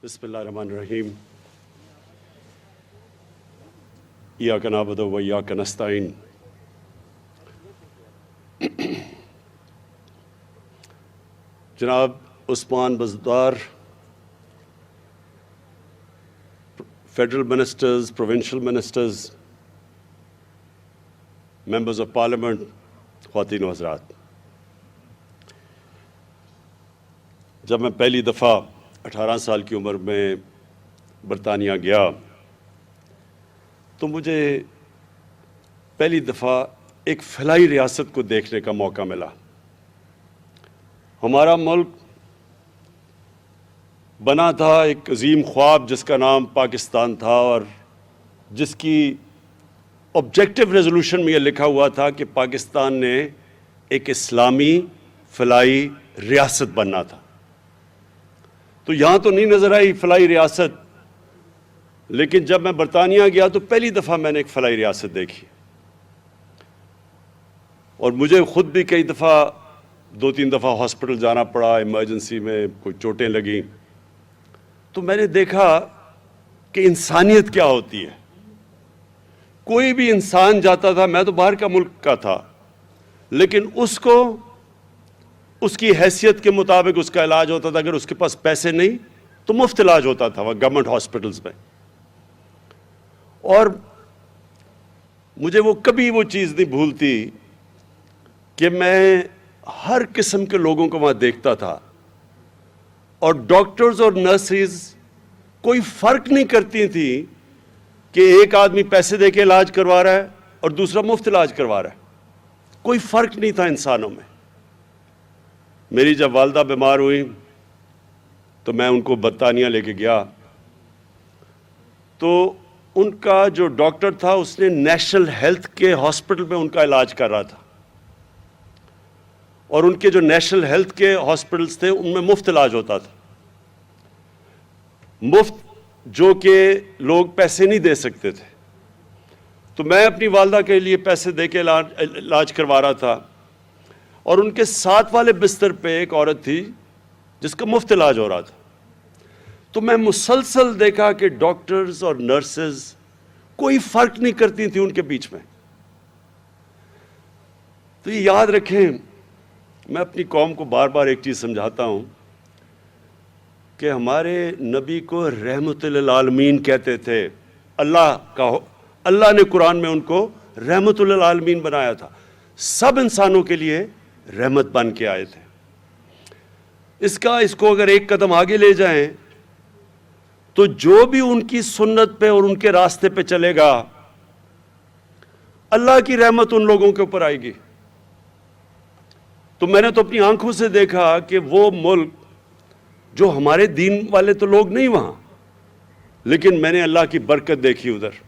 بسم اللہ الرحمن الرحیم ایاک نعبد و ایاک نستعین۔ جناب Usman Buzdar, federal ministers, provincial ministers, members of parliament, خواتین و حضرات، جب میں پہلی دفعہ 18 سال کی عمر میں برطانیہ گیا تو مجھے پہلی دفعہ ایک فلاحی ریاست کو دیکھنے کا موقع ملا۔ ہمارا ملک بنا تھا ایک عظیم خواب جس کا نام پاکستان تھا، اور جس کی آبجیکٹو ریزولوشن میں یہ لکھا ہوا تھا کہ پاکستان نے ایک اسلامی فلاحی ریاست بننا تھا۔ تو یہاں تو نہیں نظر آئی فلاحی ریاست، لیکن جب میں برطانیہ گیا تو پہلی دفعہ میں نے ایک فلاحی ریاست دیکھی، اور مجھے خود بھی کئی دفعہ 2-3 دفعہ ہاسپٹل جانا پڑا، ایمرجنسی میں کوئی چوٹیں لگیں، تو میں نے دیکھا کہ انسانیت کیا ہوتی ہے۔ کوئی بھی انسان جاتا تھا، میں تو باہر کا ملک کا تھا، لیکن اس کو اس کی حیثیت کے مطابق اس کا علاج ہوتا تھا۔ اگر اس کے پاس پیسے نہیں تو مفت علاج ہوتا تھا وہ گورنمنٹ ہاسپٹلز میں، اور مجھے وہ کبھی وہ چیز نہیں بھولتی کہ میں ہر قسم کے لوگوں کو وہاں دیکھتا تھا، اور ڈاکٹرز اور نرسز کوئی فرق نہیں کرتی تھی کہ ایک آدمی پیسے دے کے علاج کروا رہا ہے اور دوسرا مفت علاج کروا رہا ہے۔ کوئی فرق نہیں تھا انسانوں میں۔ میری جب والدہ بیمار ہوئی تو میں ان کو برطانیہ لے کے گیا، تو ان کا جو ڈاکٹر تھا اس نے نیشنل ہیلتھ کے ہاسپٹل میں ان کا علاج کر رہا تھا، اور ان کے جو نیشنل ہیلتھ کے ہاسپٹلز تھے ان میں مفت علاج ہوتا تھا، مفت، جو کہ لوگ پیسے نہیں دے سکتے تھے۔ تو میں اپنی والدہ کے لیے پیسے دے کے علاج کروا رہا تھا، اور ان کے ساتھ والے بستر پہ ایک عورت تھی جس کا مفت علاج ہو رہا تھا۔ تو میں مسلسل دیکھا کہ ڈاکٹرز اور نرسز کوئی فرق نہیں کرتی تھیں ان کے بیچ میں۔ تو یہ یاد رکھیں، میں اپنی قوم کو بار بار ایک چیز سمجھاتا ہوں کہ ہمارے نبی کو رحمت للعالمین کہتے تھے۔ اللہ نے قرآن میں ان کو رحمت للعالمین بنایا تھا، سب انسانوں کے لیے رحمت بن کے آئے تھے۔ اس کو اگر ایک قدم آگے لے جائیں تو جو بھی ان کی سنت پہ اور ان کے راستے پہ چلے گا، اللہ کی رحمت ان لوگوں کے اوپر آئے گی۔ تو میں نے تو اپنی آنکھوں سے دیکھا کہ وہ ملک جو ہمارے دین والے تو لوگ نہیں وہاں، لیکن میں نے اللہ کی برکت دیکھی ادھر۔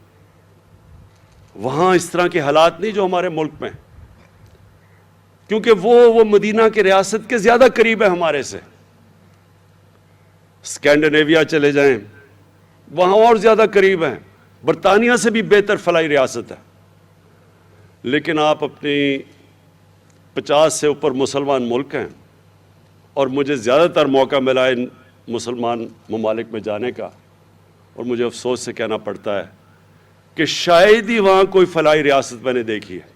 وہاں اس طرح کے حالات نہیں جو ہمارے ملک میں، کیونکہ وہ مدینہ کے ریاست کے زیادہ قریب ہے ہمارے سے۔ اسکینڈینیویا چلے جائیں، وہاں اور زیادہ قریب ہیں، برطانیہ سے بھی بہتر فلاحی ریاست ہے۔ لیکن آپ اپنی 50 سے اوپر مسلمان ملک ہیں، اور مجھے زیادہ تر موقع ملا ان مسلمان ممالک میں جانے کا، اور مجھے افسوس سے کہنا پڑتا ہے کہ شاید ہی وہاں کوئی فلاحی ریاست میں نے دیکھی ہے۔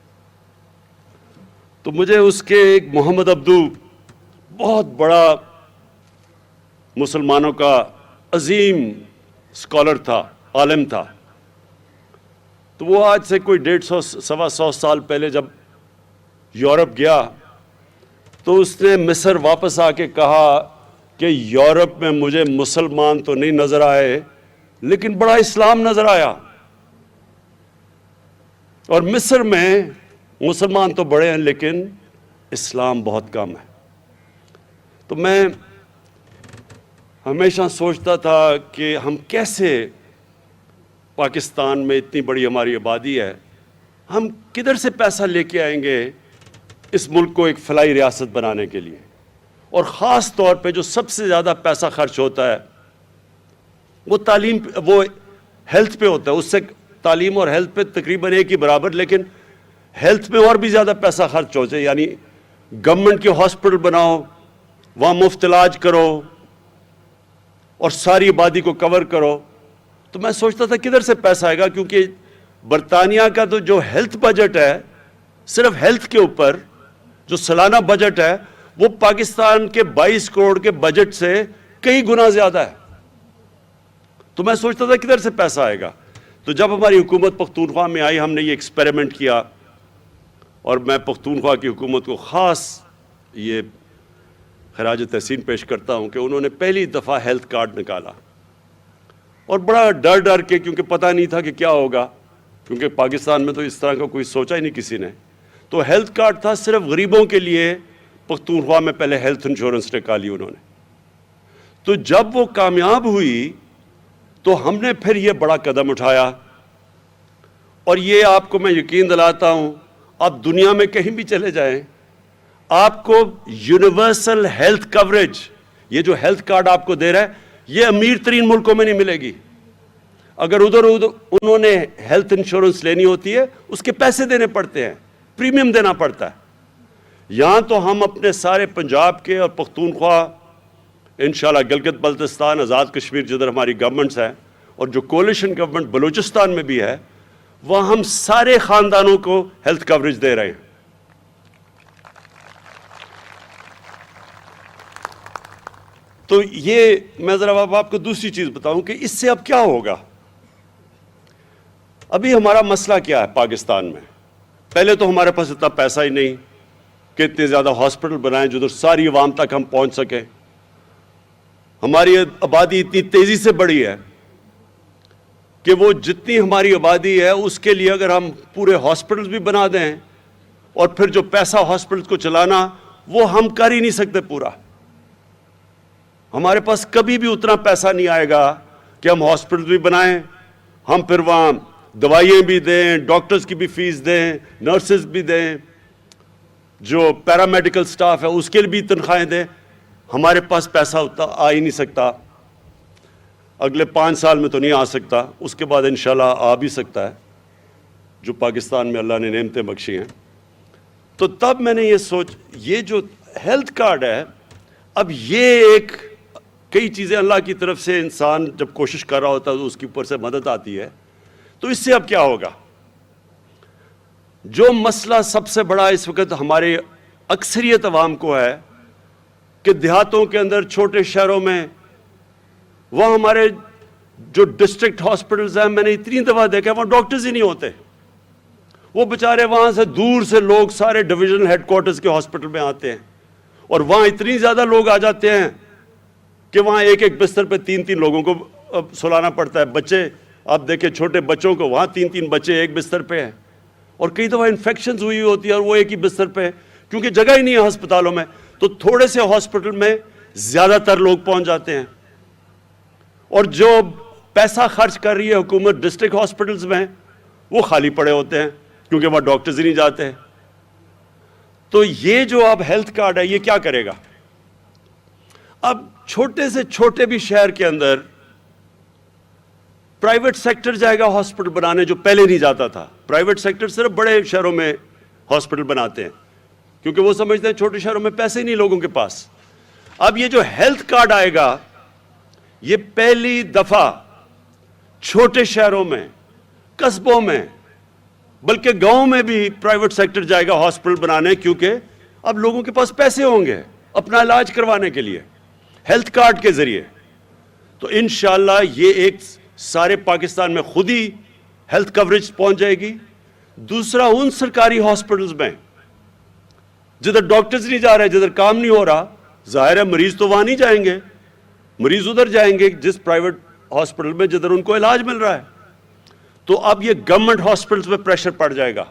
تو مجھے اس کے ایک محمد عبدو، بہت بڑا مسلمانوں کا عظیم اسکالر تھا، عالم تھا، تو وہ آج سے کوئی 150-125 سال پہلے جب یورپ گیا تو اس نے مصر واپس آ کے کہا کہ یورپ میں مجھے مسلمان تو نہیں نظر آئے، لیکن بڑا اسلام نظر آیا، اور مصر میں مسلمان تو بڑے ہیں لیکن اسلام بہت کم ہے۔ تو میں ہمیشہ سوچتا تھا کہ ہم کیسے، پاکستان میں اتنی بڑی ہماری آبادی ہے، ہم کدھر سے پیسہ لے کے آئیں گے اس ملک کو ایک فلاحی ریاست بنانے کے لیے؟ اور خاص طور پہ جو سب سے زیادہ پیسہ خرچ ہوتا ہے وہ وہ ہیلتھ پہ ہوتا ہے۔ اس سے تعلیم اور ہیلتھ پہ تقریباً ایک ہی برابر، لیکن ہیلتھ میں اور بھی زیادہ پیسہ خرچ ہو جائے، یعنی گورنمنٹ کے ہاسپٹل بناؤ، وہاں مفت علاج کرو، اور ساری آبادی کو کور کرو. تو میں سوچتا تھا کدھر سے پیسہ آئے گا, کیونکہ برطانیہ کا تو جو ہیلتھ بجٹ ہے, صرف ہیلتھ کے اوپر جو سالانہ بجٹ ہے, وہ پاکستان کے 22 کروڑ کے بجٹ سے کئی گنا زیادہ ہے. تو میں سوچتا تھا کدھر سے پیسہ آئے گا. تو جب ہماری حکومت پختونخوا میں آئی, ہم نے یہ ایکسپیریمنٹ کیا, اور میں پختونخوا کی حکومت کو خاص یہ خراج تحسین پیش کرتا ہوں کہ انہوں نے پہلی دفعہ ہیلتھ کارڈ نکالا, اور بڑا ڈر کے, کیونکہ پتہ نہیں تھا کہ کیا ہوگا, کیونکہ پاکستان میں تو اس طرح کا کوئی سوچا ہی نہیں کسی نے. تو ہیلتھ کارڈ تھا صرف غریبوں کے لیے. پختونخوا میں پہلے ہیلتھ انشورنس نکالی انہوں نے. تو جب وہ کامیاب ہوئی تو ہم نے پھر یہ بڑا قدم اٹھایا, اور یہ آپ کو میں یقین دلاتا ہوں, آپ دنیا میں کہیں بھی چلے جائیں, آپ کو یونیورسل ہیلتھ کوریج, یہ جو ہیلتھ کارڈ آپ کو دے رہا ہے, یہ امیر ترین ملکوں میں نہیں ملے گی. اگر ادھر انہوں نے ہیلتھ انشورنس لینی ہوتی ہے, اس کے پیسے دینے پڑتے ہیں, پریمیم دینا پڑتا ہے. یہاں تو ہم اپنے سارے پنجاب کے اور پختونخوا, انشاءاللہ گلگت بلتستان, آزاد کشمیر جدھر ہماری گورنمنٹس ہیں, اور جو کولیشن گورنمنٹ بلوچستان میں بھی ہے, وہاں ہم سارے خاندانوں کو ہیلتھ کوریج دے رہے ہیں. تو یہ میں ذرا آپ کو دوسری چیز بتاؤں کہ اس سے اب کیا ہوگا. ابھی ہمارا مسئلہ کیا ہے پاکستان میں؟ پہلے تو ہمارے پاس اتنا پیسہ ہی نہیں کہ اتنے زیادہ ہاسپٹل بنائیں جدھر ساری عوام تک ہم پہنچ سکیں. ہماری آبادی اتنی تیزی سے بڑھی ہے کہ وہ جتنی ہماری آبادی ہے اس کے لیے اگر ہم پورے ہاسپٹلز بھی بنا دیں, اور پھر جو پیسہ ہاسپٹلز کو چلانا, وہ ہم کر ہی نہیں سکتے پورا. ہمارے پاس کبھی بھی اتنا پیسہ نہیں آئے گا کہ ہم ہاسپٹل بھی بنائیں, ہم پھر وہاں دوائیں بھی دیں, ڈاکٹرز کی بھی فیس دیں, نرسز بھی دیں, جو پیرامیڈیکل سٹاف ہے اس کے لیے بھی تنخواہیں دیں. ہمارے پاس پیسہ اتنا آ ہی نہیں سکتا. اگلے 5 سال میں تو نہیں آ سکتا, اس کے بعد انشاءاللہ آ بھی سکتا ہے, جو پاکستان میں اللہ نے نعمتیں بخشی ہیں. تو تب میں نے یہ جو ہیلتھ کارڈ ہے, اب یہ ایک کئی چیزیں اللہ کی طرف سے انسان جب کوشش کر رہا ہوتا ہے تو اس کے اوپر سے مدد آتی ہے. تو اس سے اب کیا ہوگا؟ جو مسئلہ سب سے بڑا اس وقت ہمارے اکثریت عوام کو ہے کہ دیہاتوں کے اندر, چھوٹے شہروں میں, وہاں ہمارے جو ڈسٹرکٹ ہاسپٹلز ہیں, میں نے اتنی دفعہ دیکھا وہاں ڈاکٹرز ہی نہیں ہوتے. وہ بیچارے وہاں سے دور سے لوگ سارے ڈویژنل ہیڈ کوارٹرز کے ہاسپٹل میں آتے ہیں, اور وہاں اتنی زیادہ لوگ آ جاتے ہیں کہ وہاں ایک بستر پہ 3 لوگوں کو سلانا پڑتا ہے. بچے آپ دیکھیں, چھوٹے بچوں کو وہاں 3 بچے ایک بستر پہ ہیں, اور کئی دفعہ انفیکشنز ہوئی ہوتی ہے اور وہ ایک ہی بستر پہ, کیونکہ جگہ ہی نہیں ہے ہسپتالوں میں. تو تھوڑے سے ہاسپٹل میں زیادہ تر لوگ پہنچ جاتے ہیں, اور جو پیسہ خرچ کر رہی ہے حکومت ڈسٹرکٹ ہاسپٹلز میں, وہ خالی پڑے ہوتے ہیں کیونکہ وہاں ڈاکٹرز ہی نہیں جاتے. تو یہ جو اب ہیلتھ کارڈ ہے, یہ کیا کرے گا؟ اب چھوٹے سے چھوٹے بھی شہر کے اندر پرائیویٹ سیکٹر جائے گا ہاسپٹل بنانے, جو پہلے نہیں جاتا تھا. پرائیویٹ سیکٹر صرف بڑے شہروں میں ہاسپٹل بناتے ہیں, کیونکہ وہ سمجھتے ہیں چھوٹے شہروں میں پیسے ہی نہیں لوگوں کے پاس. اب یہ جو ہیلتھ کارڈ آئے گا, یہ پہلی دفعہ چھوٹے شہروں میں, قصبوں میں, بلکہ گاؤں میں بھی پرائیویٹ سیکٹر جائے گا ہاسپٹل بنانے, کیونکہ اب لوگوں کے پاس پیسے ہوں گے اپنا علاج کروانے کے لیے ہیلتھ کارڈ کے ذریعے. تو انشاءاللہ یہ ایک سارے پاکستان میں خود ہی ہیلتھ کوریج پہنچ جائے گی. دوسرا, ان سرکاری ہاسپٹلز میں جدھر ڈاکٹرز نہیں جا رہے, جدھر کام نہیں ہو رہا, ظاہر ہے مریض تو وہاں نہیں جائیں گے, مریض ادھر جائیں گے جس پرائیویٹ ہاسپٹل میں جدھر ان کو علاج مل رہا ہے. تو اب یہ گورنمنٹ ہاسپٹلز میں پریشر پڑ جائے گا.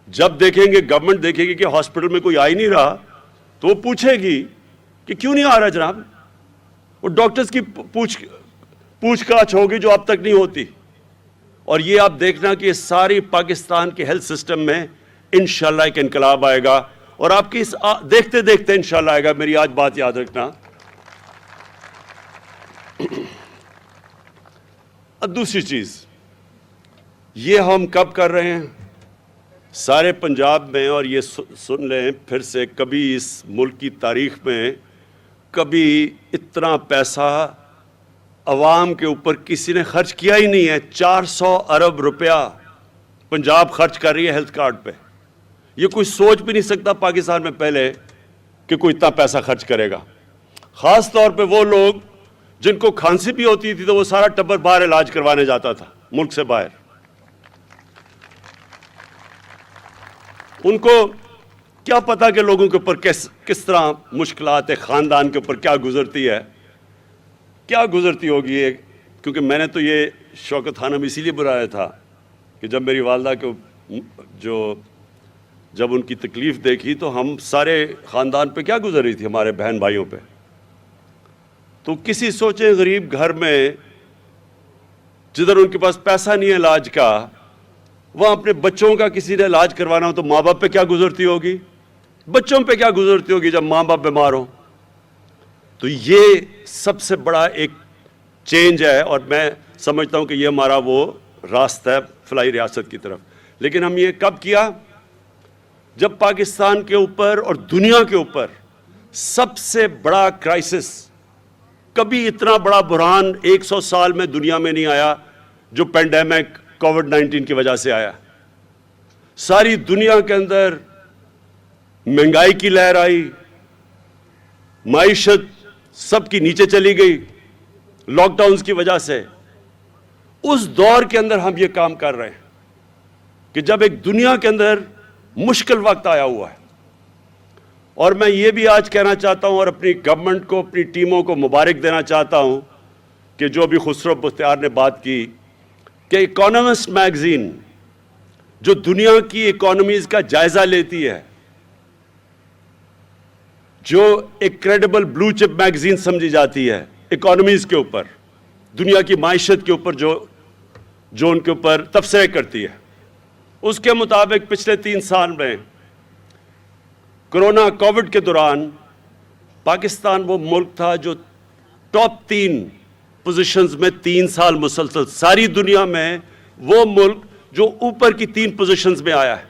جب دیکھیں گے, گورنمنٹ دیکھے گی کہ ہاسپٹل میں کوئی آ ہی نہیں رہا, تو وہ پوچھے گی کہ کیوں نہیں آ رہا جناب. وہ ڈاکٹرز کی پوچھ گاچھ ہوگی جو اب تک نہیں ہوتی. اور یہ آپ دیکھنا کہ ساری پاکستان کے ہیلتھ سسٹم میں انشاءاللہ ایک انقلاب آئے گا, اور آپ کی دیکھتے دیکھتے انشاءاللہ آئے گا. میری آج بات یاد رکھنا. اب دوسری چیز, یہ ہم کب کر رہے ہیں سارے پنجاب میں, اور یہ سن لیں پھر سے, کبھی اس ملک کی تاریخ میں کبھی اتنا پیسہ عوام کے اوپر کسی نے خرچ کیا ہی نہیں ہے. 400 ارب روپیہ پنجاب خرچ کر رہی ہے ہیلتھ کارڈ پہ. یہ کوئی سوچ بھی نہیں سکتا پاکستان میں پہلے کہ کوئی اتنا پیسہ خرچ کرے گا. خاص طور پہ وہ لوگ جن کو کھانسی بھی ہوتی تھی تو وہ سارا ٹبر باہر علاج کروانے جاتا تھا ملک سے باہر. ان کو کیا پتا کہ لوگوں کے اوپر کس طرح مشکلات ہے, خاندان کے اوپر کیا گزرتی ہے, کیا گزرتی ہوگی. کیونکہ میں نے تو یہ شوکت خانم اسی لیے بلایا تھا کہ جب میری والدہ کو جب ان کی تکلیف دیکھی تو ہم سارے خاندان پہ کیا گزر رہی تھی, ہمارے بہن بھائیوں پہ. تو کسی سوچے غریب گھر میں جدھر ان کے پاس پیسہ نہیں ہے علاج کا, وہاں اپنے بچوں کا کسی نے علاج کروانا ہو تو ماں باپ پہ کیا گزرتی ہوگی, بچوں پہ کیا گزرتی ہوگی جب ماں باپ بیمار ہوں. تو یہ سب سے بڑا ایک چینج ہے اور میں سمجھتا ہوں کہ یہ ہمارا وہ راستہ ہے فلاحی ریاست کی طرف. لیکن ہم یہ کب کیا؟ جب پاکستان کے اوپر اور دنیا کے اوپر سب سے بڑا کرائسس, کبھی اتنا بڑا بحران 100 سال میں دنیا میں نہیں آیا جو پینڈیمک کووڈ-19 کی وجہ سے آیا. ساری دنیا کے اندر مہنگائی کی لہر آئی, معیشت سب کی نیچے چلی گئی لاک ڈاؤنز کی وجہ سے. اس دور کے اندر ہم یہ کام کر رہے ہیں کہ جب ایک دنیا کے اندر مشکل وقت آیا ہوا ہے. اور میں یہ بھی آج کہنا چاہتا ہوں اور اپنی گورنمنٹ کو, اپنی ٹیموں کو مبارک دینا چاہتا ہوں کہ جو بھی خسرو بختیار نے بات کی کہ اکانومسٹ میگزین جو دنیا کی اکانومیز کا جائزہ لیتی ہے, جو ایک کریڈیبل بلو چپ میگزین سمجھی جاتی ہے اکانومیز کے اوپر, دنیا کی معیشت کے اوپر جو ان کے اوپر تبصرے کرتی ہے, اس کے مطابق پچھلے 3 سال میں کرونا کووڈ کے دوران پاکستان وہ ملک تھا جو ٹاپ 3 پوزیشنز میں 3 سال مسلسل, ساری دنیا میں وہ ملک جو اوپر کی 3 پوزیشنز میں آیا ہے.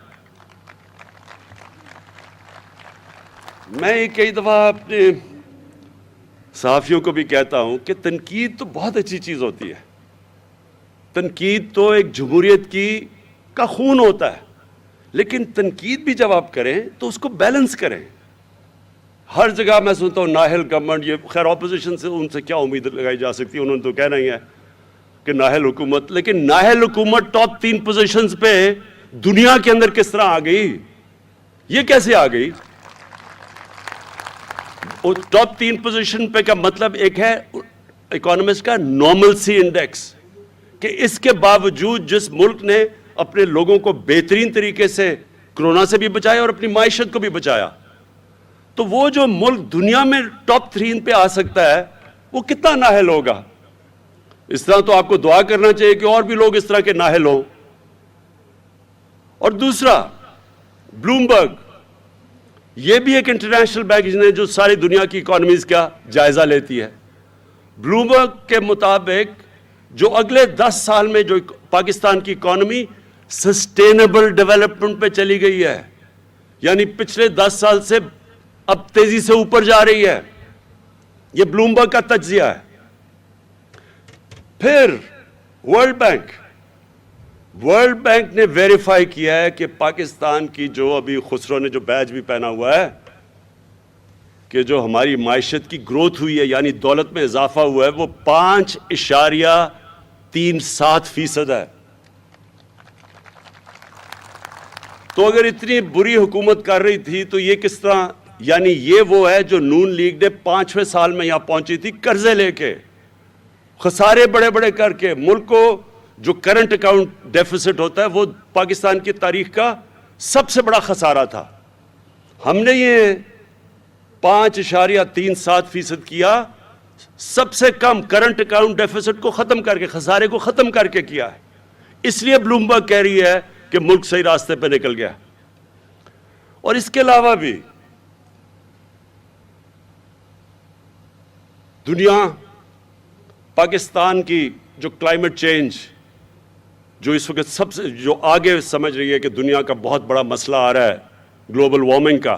میں کئی دفعہ اپنے صحافیوں کو بھی کہتا ہوں کہ تنقید تو بہت اچھی چیز ہوتی ہے. تنقید تو ایک جمہوریت کا خون ہوتا ہے, لیکن تنقید بھی جب آپ کریں تو اس کو بیلنس کریں. ہر جگہ میں سنتا ہوں نااہل گورنمنٹ, یہ خیر اپوزیشن سے ان سے کیا امید لگائی جا سکتی ہے, انہوں نے تو کہنا ہی ہے کہ نااہل حکومت. لیکن نااہل حکومت ٹاپ 3 پوزیشنز پہ دنیا کے اندر کس طرح آ گئی, یہ کیسے آ گئی؟ ٹاپ 3 پوزیشن پہ کا مطلب ایک ہے اکانومسٹ کا نارملسی انڈیکس, کہ اس کے باوجود جس ملک نے اپنے لوگوں کو بہترین طریقے سے کرونا سے بھی بچایا اور اپنی معیشت کو بھی بچایا, تو وہ جو ملک دنیا میں ٹاپ 3 پہ آ سکتا ہے وہ کتنا نااہل ہوگا. اس طرح تو آپ کو دعا کرنا چاہیے کہ اور بھی لوگ اس طرح کے نااہل ہوں. اور دوسرا بلومبرگ, یہ بھی ایک انٹرنیشنل میگزین ہے جو ساری دنیا کی اکانومیز کا جائزہ لیتی ہے. بلومبرگ کے مطابق جو اگلے 10 سال میں جو پاکستان کی اکانومی سسٹینیبل ڈیولپمنٹ پہ چلی گئی ہے, یعنی پچھلے 10 سال سے اب تیزی سے اوپر جا رہی ہے. یہ بلومبرگ کا تجزیہ ہے. پھر ورلڈ بینک نے ویریفائی کیا ہے کہ پاکستان کی جو ابھی خسرو نے جو بیج بھی پہنا ہوا ہے کہ جو ہماری معیشت کی گروتھ ہوئی ہے یعنی دولت میں اضافہ ہوا ہے وہ 5.37% ہے. تو اگر اتنی بری حکومت کر رہی تھی تو یہ کس طرح, یعنی یہ وہ ہے جو نون لیگ نے 5ویں سال میں یہاں پہنچی تھی قرضے لے کے, خسارے بڑے بڑے کر کے. ملک کو جو کرنٹ اکاؤنٹ ڈیفیسٹ ہوتا ہے وہ پاکستان کی تاریخ کا سب سے بڑا خسارہ تھا. ہم نے یہ 5.37% کیا, سب سے کم کرنٹ اکاؤنٹ ڈیفیسٹ کو ختم کر کے, خسارے کو ختم کر کے کیا ہے. اس لیے بلومبرگ کہہ رہی ہے کہ ملک صحیح راستے پہ نکل گیا. اور اس کے علاوہ بھی دنیا پاکستان کی جو کلائمیٹ چینج جو اس وقت سب سے جو آگے سمجھ رہی ہے کہ دنیا کا بہت بڑا مسئلہ آ رہا ہے گلوبل وارمنگ کا,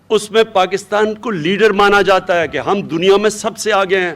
اس میں پاکستان کو لیڈر مانا جاتا ہے کہ ہم دنیا میں سب سے آگے ہیں.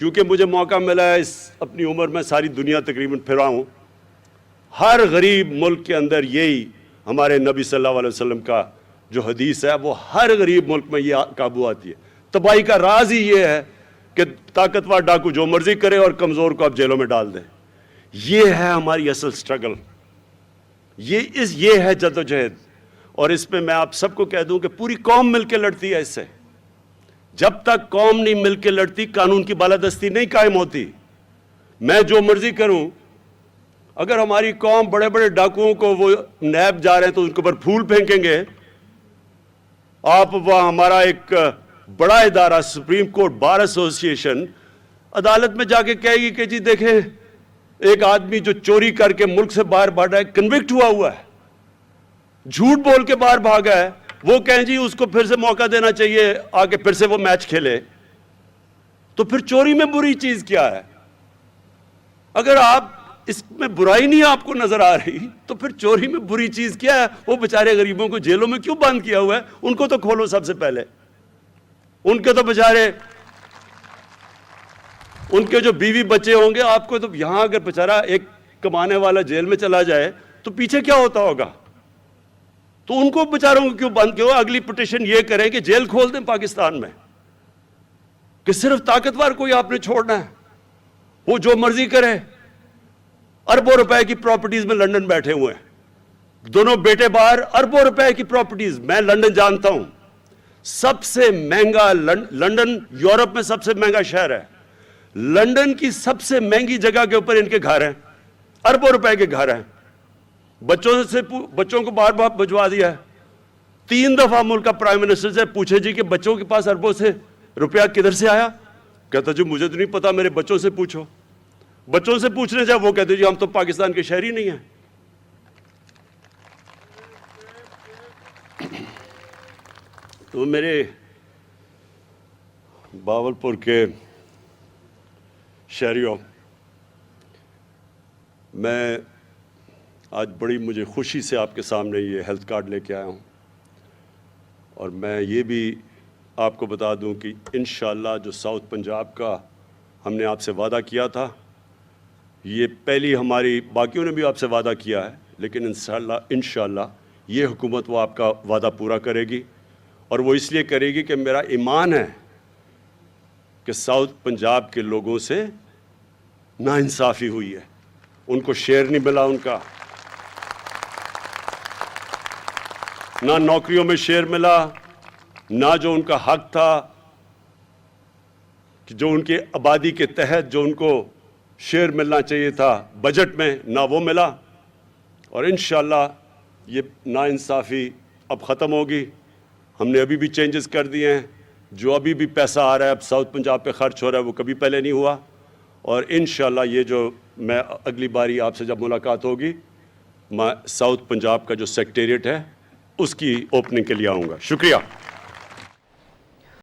کیونکہ مجھے موقع ملا ہے اس اپنی عمر میں ساری دنیا تقریباً پھرا ہوں، ہر غریب ملک کے اندر یہی ہمارے نبی صلی اللہ علیہ وسلم کا جو حدیث ہے وہ ہر غریب ملک میں یہ قابو آتی ہے۔ تباہی کا راز ہی یہ ہے کہ طاقتور ڈاکو جو مرضی کرے اور کمزور کو آپ جیلوں میں ڈال دیں۔ یہ ہے ہماری اصل سٹرگل، یہ ہے جدوجہد، اور اس پہ میں آپ سب کو کہہ دوں کہ پوری قوم مل کے لڑتی ہے اس سے۔ جب تک قوم نہیں مل کے لڑتی قانون کی بالادستی نہیں قائم ہوتی۔ میں جو مرضی کروں، اگر ہماری قوم بڑے بڑے ڈاکوؤں کو وہ نیب جا رہے ہیں تو ان کے اوپر پھول پھینکیں گے، آپ وہ ہمارا ایک بڑا ادارہ سپریم کورٹ بار ایسوسی ایشن عدالت میں جا کے کہے گی کہ جی دیکھیں ایک آدمی جو چوری کر کے ملک سے باہر بھاگا ہے، کنوکٹ ہوا ہے، جھوٹ بول کے باہر بھاگا ہے، وہ کہیں جی اس کو پھر سے موقع دینا چاہیے آگے پھر سے وہ میچ کھیلے، تو پھر چوری میں بری چیز کیا ہے؟ اگر آپ اس میں برائی نہیں آپ کو نظر آ رہی تو پھر چوری میں بری چیز کیا ہے؟ وہ بیچارے غریبوں کو جیلوں میں کیوں بند کیا ہوا ہے؟ ان کو تو کھولو سب سے پہلے، ان کے تو بیچارے ان کے جو بیوی بچے ہوں گے، آپ کو تو یہاں اگر بیچارہ ایک کمانے والا جیل میں چلا جائے تو پیچھے کیا ہوتا ہوگا؟ تو ان کو بیچاروں کو کیوں بند کیا؟ اگلی پٹیشن یہ کریں کہ جیل کھول دیں پاکستان میں، کہ صرف طاقتور کو ہی آپ نے چھوڑنا ہے، وہ جو مرضی کرے۔ اربوں روپے کی پراپرٹیز میں لنڈن بیٹھے ہوئے ہیں، دونوں بیٹے باہر، اربوں روپے کی پراپرٹیز۔ میں لنڈن جانتا ہوں، سب سے مہنگا لنڈن یورپ میں سب سے مہنگا شہر ہے، لنڈن کی سب سے مہنگی جگہ کے اوپر ان کے گھر ہیں، اربوں روپے کے گھر ہیں، بچوں کو باہر باہر بھجوا دیا ہے۔ 3 دفعہ ملک کا پرائم منسٹر سے پوچھے جی کہ بچوں کے پاس اربوں سے روپیہ کدھر سے آیا؟ کہتا جی مجھے تو نہیں پتا، میرے بچوں سے پوچھو۔ بچوں سے پوچھنے جائے وہ کہتے جی ہم تو پاکستان کے شہری نہیں ہیں۔ تو میرے باولپور کے شہریوں، میں آج بڑی مجھے خوشی سے آپ کے سامنے یہ ہیلتھ کارڈ لے کے آیا ہوں، اور میں یہ بھی آپ کو بتا دوں کہ انشاءاللہ جو ساؤتھ پنجاب کا ہم نے آپ سے وعدہ کیا تھا، یہ پہلی ہماری، باقیوں نے بھی آپ سے وعدہ کیا ہے، لیکن انشاءاللہ یہ حکومت وہ آپ کا وعدہ پورا کرے گی، اور وہ اس لیے کرے گی کہ میرا ایمان ہے کہ ساؤتھ پنجاب کے لوگوں سے ناانصافی ہوئی ہے، ان کو شیئر نہیں ملا، ان کا نہ نوکریوں میں شیئر ملا، نہ جو ان کا حق تھا کہ جو ان کے آبادی کے تحت جو ان کو شیئر ملنا چاہیے تھا بجٹ میں، نہ وہ ملا۔ اور انشاءاللہ یہ ناانصافی اب ختم ہوگی۔ ہم نے ابھی بھی چینجز کر دیے ہیں، جو ابھی بھی پیسہ آ رہا ہے اب ساؤتھ پنجاب پہ خرچ ہو رہا ہے وہ کبھی پہلے نہیں ہوا، اور انشاءاللہ یہ جو میں اگلی باری آپ سے جب ملاقات ہوگی میں ساؤتھ پنجاب کا جو سیکریٹریٹ ہے اس کی اوپننگ کے لیے آؤں گا۔ شکریہ۔